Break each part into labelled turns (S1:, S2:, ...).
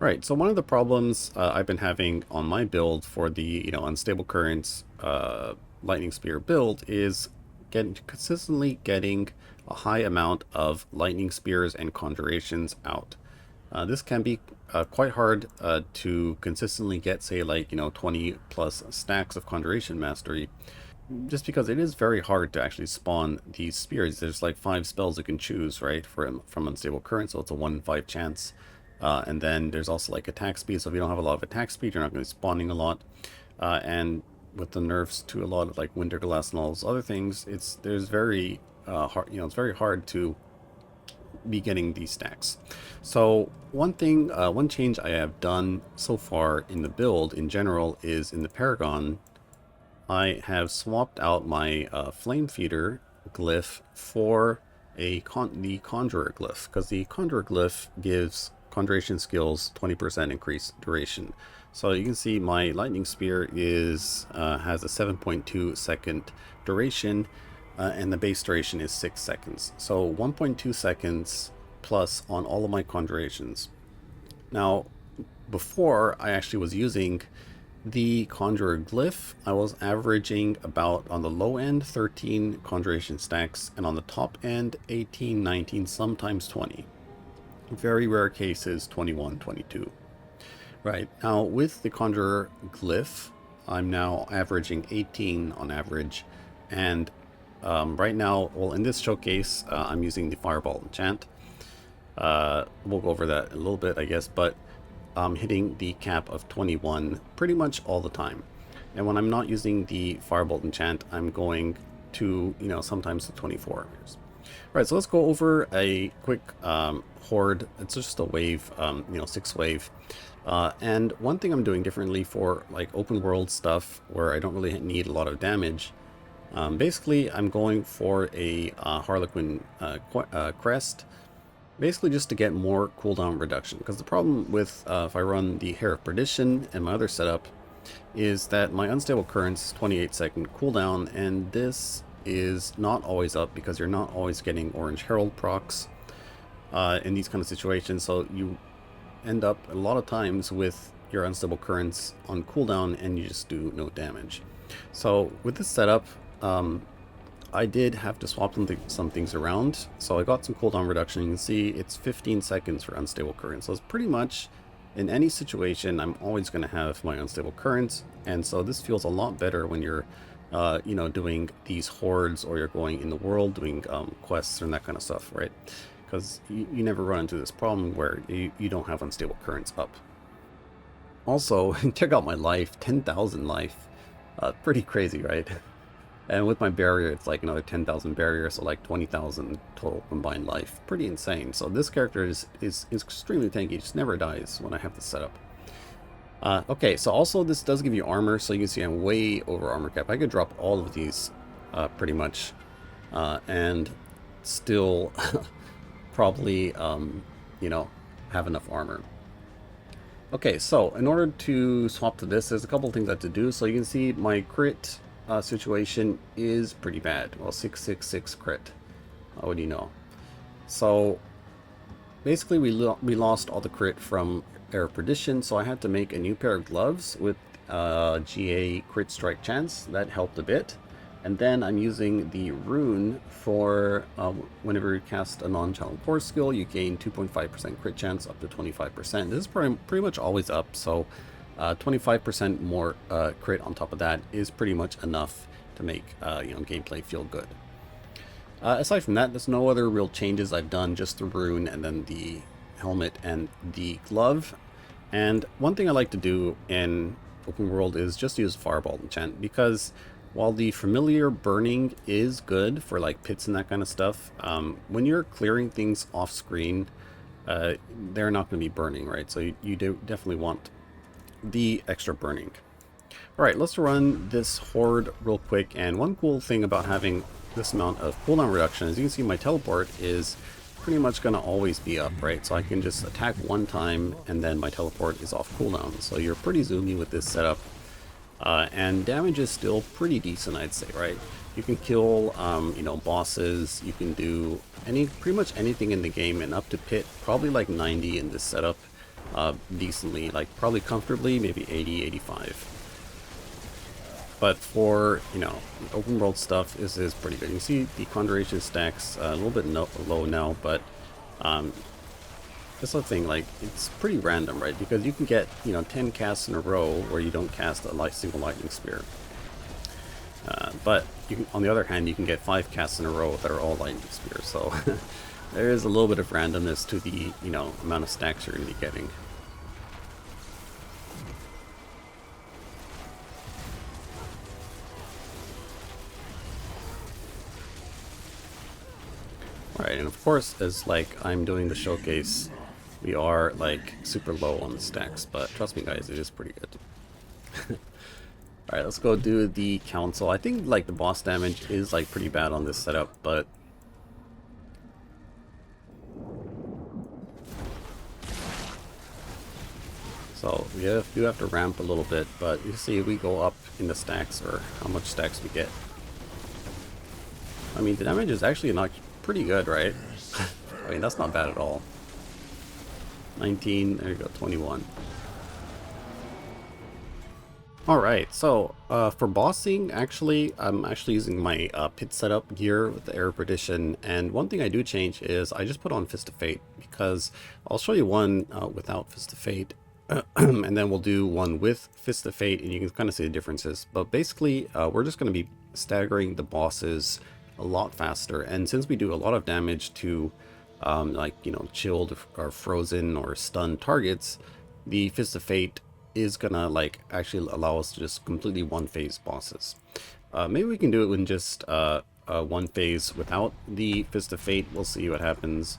S1: Right, so one of the problems I've been having on my build for the unstable currents lightning spear build is consistently getting a high amount of lightning spears and conjurations out. This can be quite hard to consistently get, say, like 20 plus stacks of conjuration mastery, just because it is very hard to actually spawn these spears. There's like 5 spells you can choose, right, from unstable current, so it's a 1 in 5 chance. And then there's also like attack speed, so if you don't have a lot of attack speed, you're not going to be spawning a lot. And with the nerfs to a lot of like Winter Glass and all those other things, there's very hard, it's very hard to be getting these stacks. So one change I have done so far in the build in general is in the Paragon, I have swapped out my Flame Feeder glyph for the Conjurer glyph, because the Conjurer glyph gives conjuration skills 20% increased duration. So you can see my Lightning Spear has a 7.2 second duration, and the base duration is 6 seconds. So 1.2 seconds plus on all of my conjurations. Now, before I actually was using the Conjurer glyph, I was averaging about, on the low end, 13 conjuration stacks, and on the top end, 18, 19, sometimes 20. Very rare cases, 21, 22. Right, now with the Conjurer glyph, I'm now averaging 18 on average, and right now, well, in this showcase, I'm using the Fireball enchant. We'll go over that a little bit, I guess, but I'm hitting the cap of 21 pretty much all the time. And when I'm not using the Firebolt enchant, I'm going to, sometimes to 24. Alright, so let's go over a quick Horde. It's just a wave, 6 wave. And one thing I'm doing differently for like open world stuff where I don't really need a lot of damage, basically I'm going for a Harlequin crest, basically just to get more cooldown reduction. Because the problem with if I run the Hair of Perdition and my other setup is that my unstable currents is 28-second cooldown, and this is not always up because you're not always getting Orange Herald procs in these kind of situations. So you end up a lot of times with your unstable currents on cooldown and you just do no damage. So with this setup, I did have to swap some things around, so I got some cooldown reduction. You can see it's 15 seconds for unstable currents, so it's pretty much in any situation I'm always going to have my unstable currents, and so this feels a lot better when you're doing these hordes, or you're going in the world doing quests and that kind of stuff, right? Because you never run into this problem where you don't have unstable currents up. Also, check out my life, 10,000 life. Pretty crazy, right? And with my barrier, it's like another 10,000 barrier, so like 20,000 total combined life. Pretty insane. So this character is extremely tanky. Just never dies when I have this set up. Okay, so also this does give you armor, so you can see I'm way over armor cap. I could drop all of these pretty much, and still probably, have enough armor. Okay, so in order to swap to this, there's a couple things I have to do. So you can see my crit situation is pretty bad. Well, 666 crit. What do you know? So basically we lost all the crit from Air of Perdition, so I had to make a new pair of gloves with GA crit strike chance. That helped a bit. And then I'm using the rune for whenever you cast a non-challenge core skill, you gain 2.5% crit chance up to 25%. This is pretty much always up, so 25% more crit on top of that is pretty much enough to make gameplay feel good. Aside from that, there's no other real changes I've done, just the rune and then the helmet and the glove. And one thing I like to do in open world is just use Fireball enchant, because while the familiar burning is good for like pits and that kind of stuff, when you're clearing things off screen, they're not going to be burning, right? So you do definitely want the extra burning. Alright, let's run this horde real quick. And one cool thing about having this amount of cooldown reduction is you can see my teleport is pretty much going to always be up, right? So I can just attack one time and then my teleport is off cooldown. So you're pretty zoomy with this setup. And damage is still pretty decent, I'd say, right? You can kill, bosses, you can do pretty much anything in the game, and up to Pit, probably like 90 in this setup. decently, like probably comfortably, maybe 80, 85. But for, you know, open world stuff is pretty good. You can see the Conjuration stacks a little bit low now, but um, that's the thing, like, it's pretty random, right? Because you can get, you know, 10 casts in a row where you don't cast a single lightning spear. But you can, on the other hand, you can get 5 casts in a row that are all lightning spears. So there is a little bit of randomness to the, you know, amount of stacks you're going to be getting. Alright, and of course, as like I'm doing the showcase, we are like super low on the stacks, but trust me guys, it is pretty good. Alright, let's go do the council. I think like the boss damage is like pretty bad on this setup, but so we do have to ramp a little bit, but you see we go up in the stacks, or how much stacks we get. I mean, the damage is actually not pretty good, right? I mean, that's not bad at all. 19, there you go, 21. Alright, so for bossing, actually, I'm actually using my pit setup gear with the Air Perdition, and one thing I do change is I just put on Fist of Fate, because I'll show you one without Fist of Fate, and then we'll do one with Fist of Fate, and you can kind of see the differences. But basically, we're just going to be staggering the bosses a lot faster, and since we do a lot of damage to like, you know, chilled or frozen or stunned targets, the Fist of Fate is gonna like actually allow us to just completely one phase bosses. Maybe we can do it in just one phase without the Fist of Fate. We'll see what happens.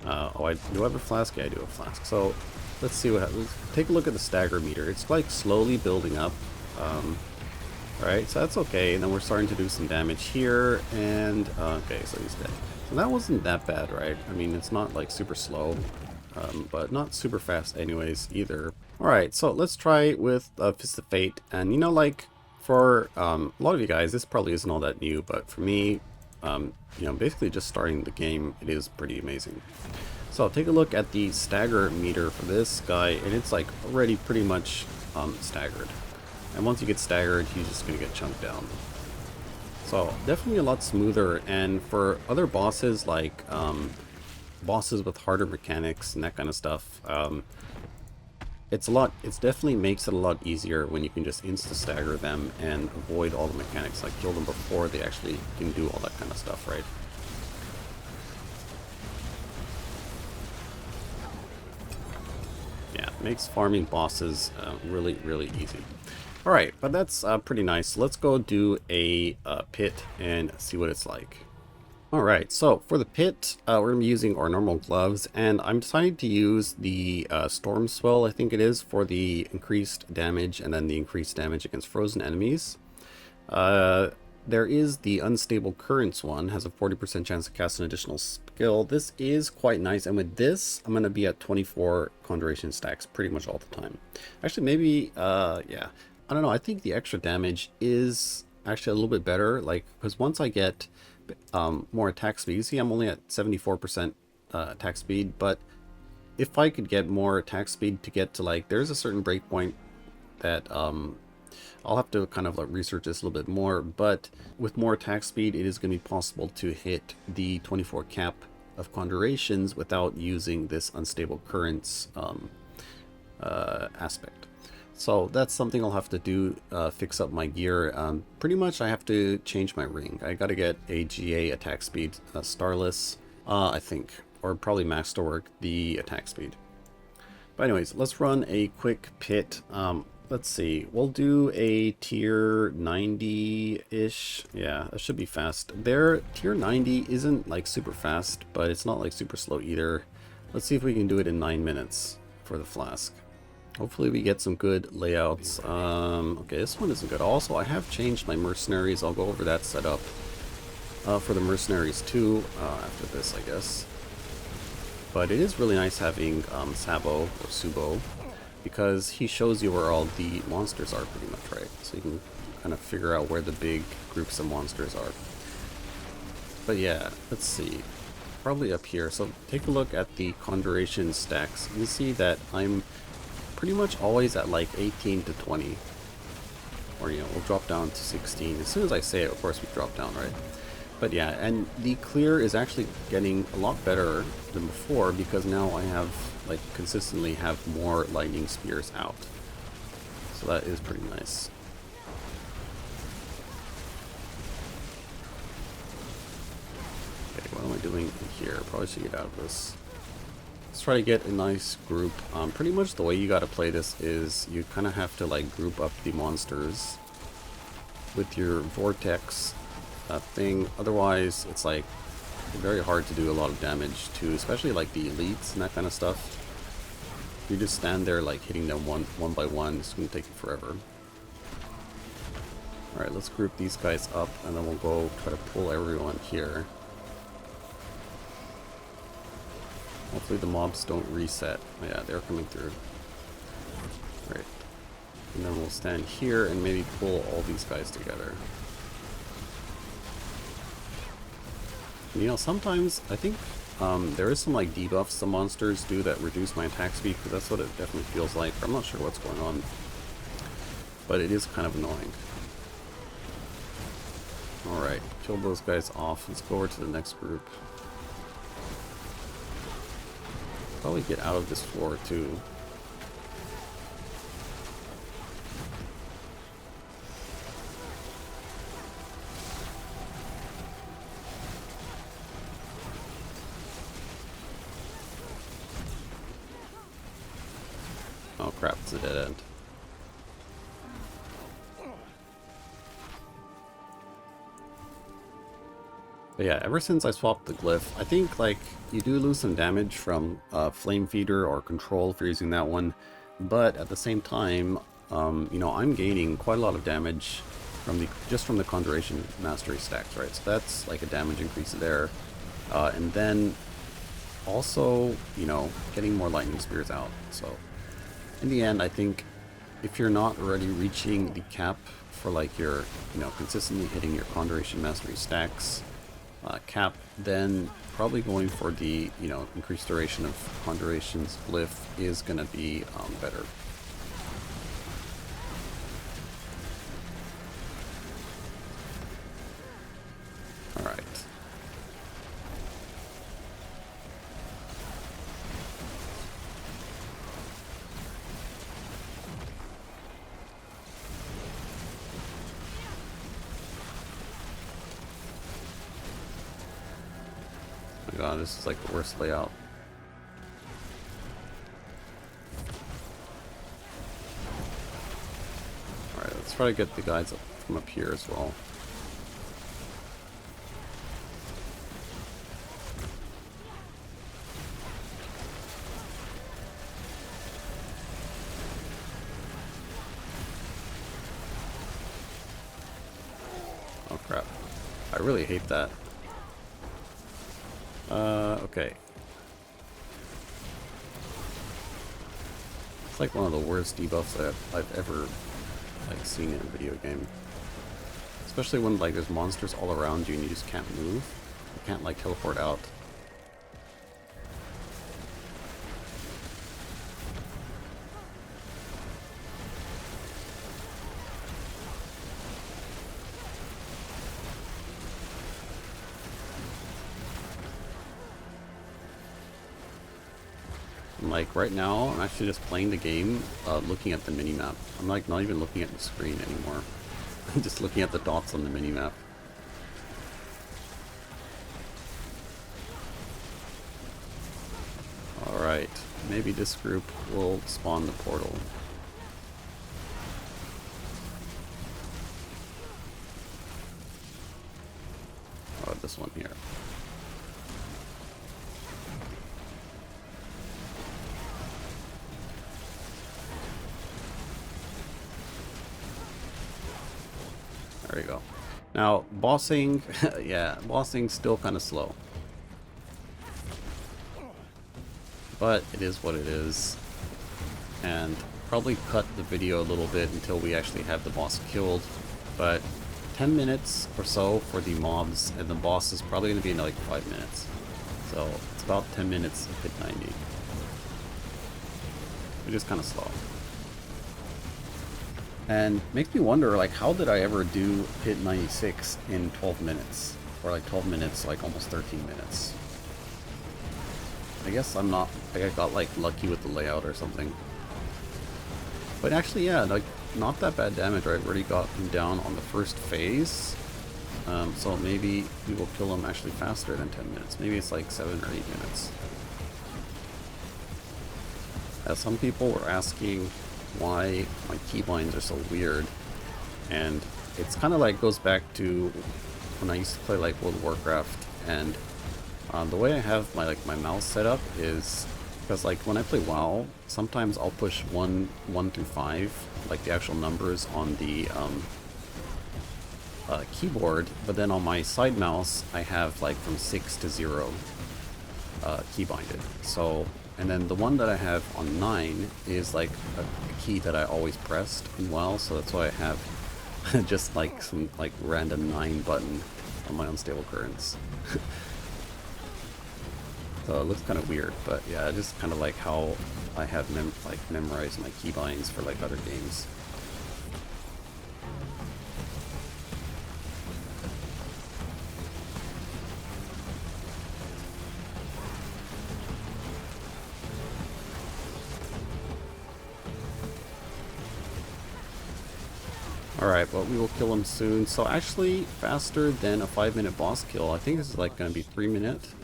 S1: Oh, do I have a flask? Yeah, I do have a flask. So let's see what happens. Take a look at the stagger meter. It's like slowly building up. Alright, so that's okay. And then we're starting to do some damage here, and okay, so he's dead. So that wasn't that bad, right? I mean, it's not like super slow, but not super fast anyways either. Alright, so let's try with Fist of Fate. And you know, like, for a lot of you guys, this probably isn't all that new, but for me, you know, basically just starting the game, it is pretty amazing. So take a look at the stagger meter for this guy, and it's like already pretty much staggered. And once you get staggered, he's just going to get chunked down. So definitely a lot smoother, and for other bosses like bosses with harder mechanics and that kind of stuff, it's definitely makes it a lot easier when you can just insta stagger them and avoid all the mechanics, like kill them before they actually can do all that kind of stuff, right? Yeah, it makes farming bosses really, really easy. Alright, but that's pretty nice. Let's go do a pit and see what it's like. Alright, so for the pit, we're going to be using our normal gloves, and I'm deciding to use the Storm Swell, I think it is, for the increased damage, and then the increased damage against frozen enemies. There is the Unstable Currents one, has a 40% chance to cast an additional skill. This is quite nice, and with this, I'm going to be at 24 Conjuration stacks pretty much all the time. Actually, maybe, yeah. I don't know, I think the extra damage is actually a little bit better, like, because once I get more attack speed, you see I'm only at 74% attack speed, but if I could get more attack speed to get to, like, there's a certain breakpoint that I'll have to kind of like research this a little bit more, but with more attack speed, it is going to be possible to hit the 24 cap of Conjurations without using this Unstable Currents aspect. So that's something I'll have to do, fix up my gear. Pretty much I have to change my ring. I gotta get a GA attack speed, Starless, I think, or probably max to work the attack speed. But anyways, let's run a quick pit. Let's see, we'll do a tier 90-ish. Yeah, that should be fast. Their tier 90 isn't like super fast, but it's not like super slow either. Let's see if we can do it in 9 minutes for the flask. Hopefully we get some good layouts. Okay, this one isn't good. Also, I have changed my mercenaries. I'll go over that setup for the mercenaries too after this, I guess. But it is really nice having Sabo or Subo, because he shows you where all the monsters are pretty much, right? So you can kind of figure out where the big groups of monsters are. But yeah, let's see. probably up here. So take a look at the Conjuration stacks. You see that I'm pretty much always at like 18 to 20. Or, you know, we'll drop down to 16. As soon as I say it, of course, we drop down, right? But yeah, and the clear is actually getting a lot better than before because now I have, like, consistently have more lightning spears out. So that is pretty nice. Okay, what am I doing in here? Probably should get out of this. Let's try to get a nice group. Pretty much the way you gotta play this is you kind of have to, like, group up the monsters with your vortex thing. Otherwise, it's like very hard to do a lot of damage to, especially like the elites and that kind of stuff. You just stand there like hitting them one by one. It's gonna take you forever. All right, let's group these guys up, and then we'll go try to pull everyone here. Hopefully the mobs don't reset. Oh, yeah, they're coming through. Right, and then we'll stand here and maybe pull all these guys together. You know, sometimes I think there is some like debuffs some monsters do that reduce my attack speed, because that's what it definitely feels like. I'm not sure what's going on, but it is kind of annoying. Alright, kill those guys off. Let's go over to the next group. Probably get out of this floor too. Oh crap, it's a dead end. But yeah, ever since I swapped the glyph, I think like you do lose some damage from Flame Feeder or Control if you're using that one, but at the same time, you know, I'm gaining quite a lot of damage from just from the Conjuration Mastery stacks, right? So that's like a damage increase there, and then also, you know, getting more Lightning Spears out. So in the end, I think if you're not already reaching the cap for like your, you know, consistently hitting your Conjuration Mastery stacks cap, then probably going for the, you know, increased duration of Conjuration's glyph is going to be better. Alright. Oh my god, this is like the worst layout. Alright, let's try to get the guys up from up here as well. Oh crap. I really hate that. Okay. It's like one of the worst debuffs that I've ever like seen in a video game. Especially when like there's monsters all around you and you just can't move. You can't like teleport out. Like right now, I'm actually just playing the game, looking at the minimap. I'm like not even looking at the screen anymore. I'm just looking at the dots on the minimap. Alright, maybe this group will spawn the portal. Oh, this one here. There you go. Now, bossing, yeah, bossing's still kind of slow. But it is what it is. And probably cut the video a little bit until we actually have the boss killed. But 10 minutes or so for the mobs, and the boss is probably going to be in like 5 minutes. So it's about 10 minutes of Pit 90. Which is kind of slow. And makes me wonder, like, how did I ever do Pit 96 in 12 minutes? Or like 12 minutes, like almost 13 minutes. I guess I'm not, like I got like lucky with the layout or something. But actually, yeah, like not that bad damage. I've already got him down on the first phase. So maybe we will kill him actually faster than 10 minutes. Maybe it's like 7 or 8 minutes. Some people were asking why my keybinds are so weird. And it's kind of like goes back to when I used to play like World of Warcraft, and the way I have my mouse set up is because like when I play WoW, sometimes I'll push 1 through 5, like the actual numbers on the keyboard, but then on my side mouse I have like from 6 to 0 keybinded. So, and then the one that I have on 9 is like a key that I always pressed in WoW, so that's why I have just like some like random 9 button on my unstable currents. So it looks kind of weird, but yeah, just kind of like how I have memorized my keybinds for like other games. Alright, but we will kill him soon. So actually, faster than a 5-minute boss kill. I think this is like going to be 3 minutes.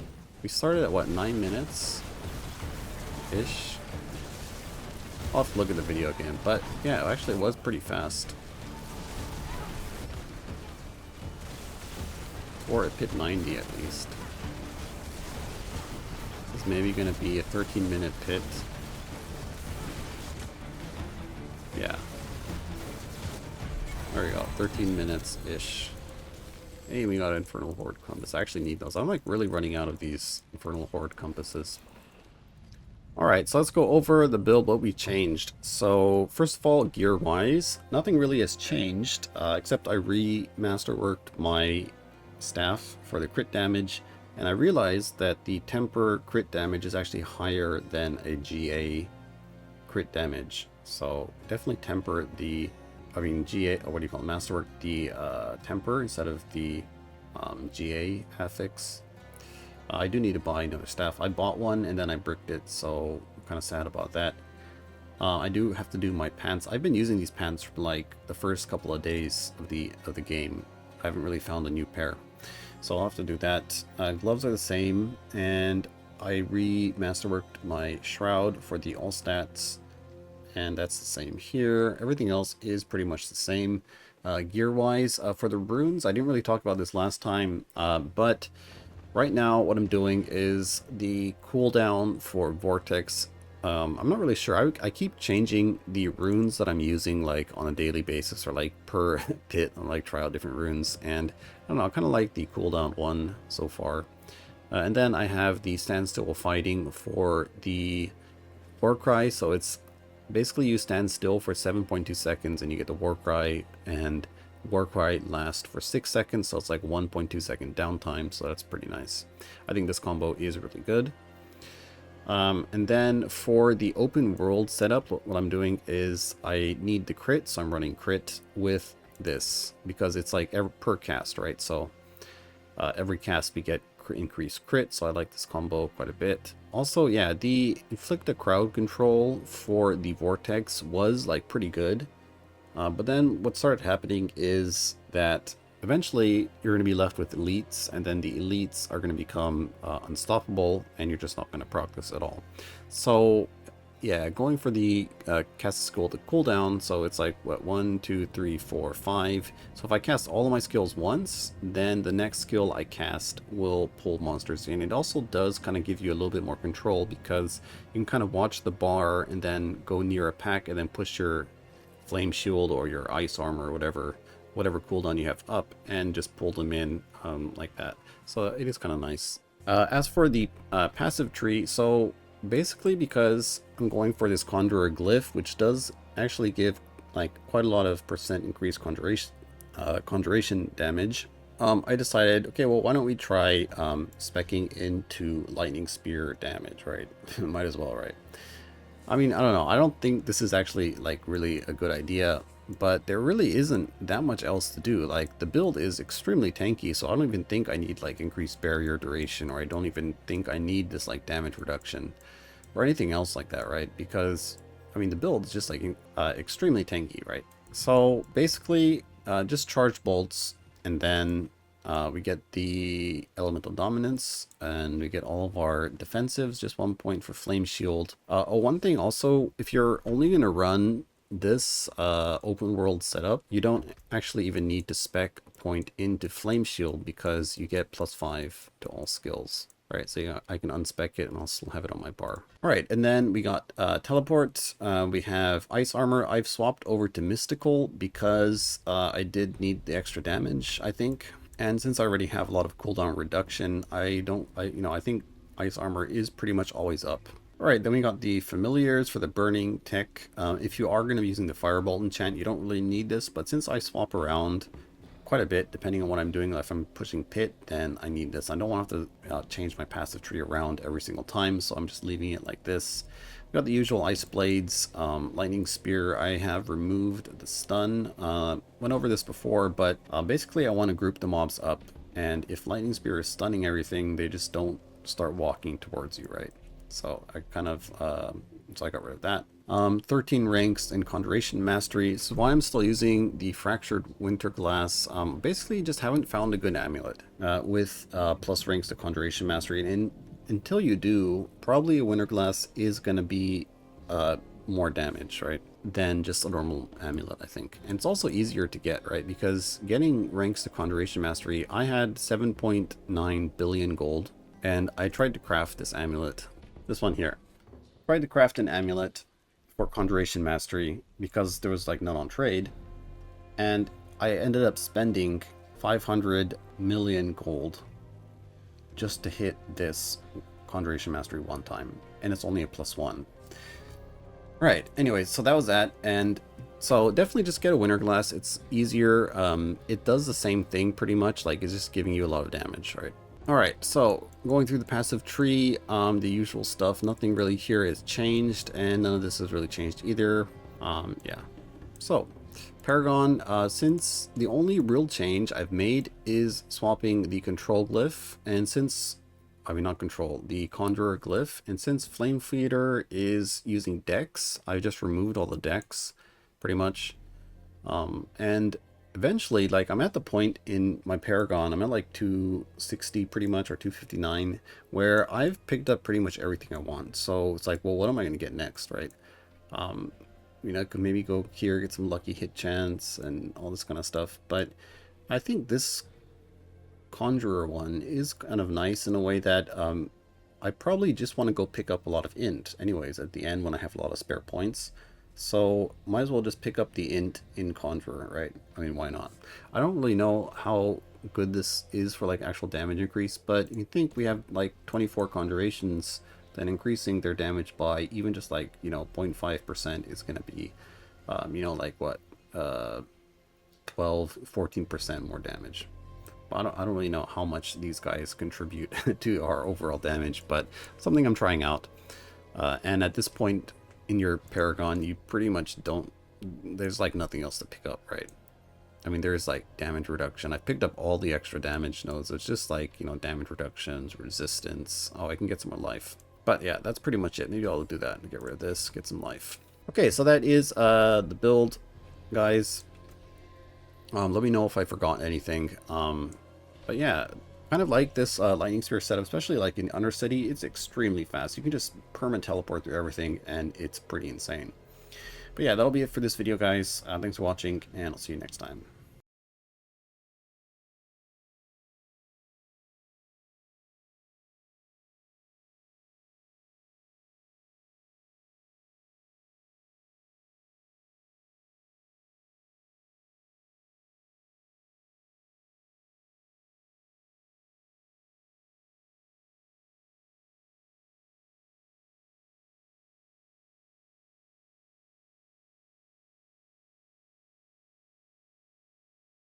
S1: We started at what, 9 minutes? Ish. I'll have to look at the video again. But yeah, actually it was pretty fast. Or at Pit 90 at least. This is maybe going to be a 13-minute pit. Yeah. There we go, 13 minutes-ish. Hey, we got Infernal Horde compass. I actually need those. I'm like really running out of these Infernal Horde compasses. Alright, so let's go over the build, what we changed. So, first of all, gear-wise, nothing really has changed, except I remasterworked my staff for the crit damage, and I realized that the temper crit damage is actually higher than a GA crit damage. So, definitely temper the... GA, or what do you call it, masterwork the temper instead of the GA affix. I do need to buy another staff. I bought one and then I bricked it, so I'm kind of sad about that. I do have to do my pants. I've been using these pants for like the first couple of days of the game. I haven't really found a new pair, so I'll have to do that. Gloves are the same, and I remasterworked my shroud for the all stats. And that's the same here. Everything else is pretty much the same. Gear-wise, for the runes, I didn't really talk about this last time, but right now what I'm doing is the cooldown for Vortex. I'm not really sure. I keep changing the runes that I'm using like on a daily basis or like per pit. I like try out different runes, and I don't know, I kind of like the cooldown one so far. And then I have the standstill fighting for the war cry, so it's basically you stand still for 7.2 seconds and you get the war cry, and war cry lasts for 6 seconds, so it's like 1.2 second downtime, so that's pretty nice. I think this combo is really good. And then for the open world setup, what I'm doing is I need the crit, so I'm running crit with this because it's like per cast, right? So every cast we get increased crit, so I like this combo quite a bit. Also, yeah, the inflict a crowd control for the Vortex was like pretty good, but then what started happening is that eventually you're going to be left with elites, and then the elites are going to become unstoppable, and you're just not going to proc this at all. So yeah, going for the cast skill the cooldown, so it's like what, 1 2 3 4 5. So if I cast all of my skills once, then the next skill I cast will pull monsters in. It also does kind of give you a little bit more control because you can kind of watch the bar and then go near a pack and then push your flame shield or your ice armor or whatever cooldown you have up and just pull them in like that. So it is kind of nice. As for the passive tree, so basically because I'm going for this Conjurer glyph, which does actually give like quite a lot of % increased conjuration damage, I decided, okay, well, why don't we try speccing into lightning spear damage, right? Might as well, right? I mean, I don't know. I don't think this is actually like really a good idea, but there really isn't that much else to do. Like the build is extremely tanky, so I don't even think I need like increased barrier duration, or I don't even think I need this like damage reduction or anything else like that, right? Because I mean, the build is just like extremely tanky, right? So basically, just charge bolts, and then we get the elemental dominance, and we get all of our defensives, just 1 point for flame shield. Oh, one thing also, if you're only going to run this open world setup, you don't actually even need to spec a point into flame shield, because you get +5 to all skills. Alright, so yeah, I can unspec it and I'll still have it on my bar. Alright, and then we got teleport. We have ice armor. I've swapped over to mystical because I did need the extra damage, I think. And since I already have a lot of cooldown reduction, I think ice armor is pretty much always up. Alright, then we got the familiars for the burning tech. If you are going to be using the firebolt enchant, you don't really need this, but since I swap around quite a bit depending on what I'm doing, if I'm pushing pit, then I need this. I don't want to have to change my passive tree around every single time, so I'm just leaving it like this. We got the usual ice blades, lightning spear. I have removed the stun. Went over this before, but basically I want to group the mobs up, and if lightning spear is stunning everything, they just don't start walking towards you, right? So I kind of so I got rid of that. 13 ranks in Conjuration Mastery. So why I'm still using the Fractured Winter Glass. Basically just haven't found a good amulet with plus ranks to Conjuration Mastery. And until you do, probably a Winter Glass is going to be more damage, right, than just a normal amulet, I think. And it's also easier to get, right, because getting ranks to Conjuration Mastery, I had 7.9 billion gold, and I tried to craft this amulet. This one here. Tried to craft an amulet for Conjuration Mastery because there was like none on trade, and I ended up spending 500 million gold just to hit this Conjuration Mastery one time, and it's only a +1. Right, anyways, so that was that, and so definitely just get a Winter Glass. It's easier. It does the same thing pretty much, like it's just giving you a lot of damage, right? Alright, so going through the passive tree, the usual stuff, nothing really here has changed, and none of this has really changed either. Yeah. So, Paragon, since the only real change I've made is swapping the control glyph, and since, I mean not control, the conjurer glyph, and since Flame Feeder is using dex, I just removed all the dex, pretty much. And eventually, like, I'm at the point in my Paragon, I'm at like 260 pretty much, or 259, where I've picked up pretty much everything I want. So it's like, well, what am I going to get next, right? You know, I could maybe go here, get some lucky hit chance and all this kind of stuff. But I think this Conjurer one is kind of nice in a way that I probably just want to go pick up a lot of int anyways at the end when I have a lot of spare points. So might as well just pick up the int in Conjurer, right? I mean, why not? I don't really know how good this is for like actual damage increase, but you think we have like 24 conjurations, then increasing their damage by even just like, you know, 0.5% is going to be, you know, like what, 12-14% more damage. I don't really know how much these guys contribute to our overall damage, but something I'm trying out. And at this point in your Paragon, you pretty much don't, there's like nothing else to pick up, right? I mean, there's like damage reduction. I've picked up all the extra damage nodes. It's just like, you know, damage reductions, resistance. Oh, I can get some more life. But yeah, that's pretty much it. Maybe I'll do that and get rid of this, get some life. Okay, so that is the build, guys. Let me know if I forgot anything. But yeah, kind of like this lightning spear setup, especially like in Undercity. It's extremely fast. You can just permanent teleport through everything, and it's pretty insane. But yeah, that'll be it for this video, guys. Thanks for watching, and I'll see you next time.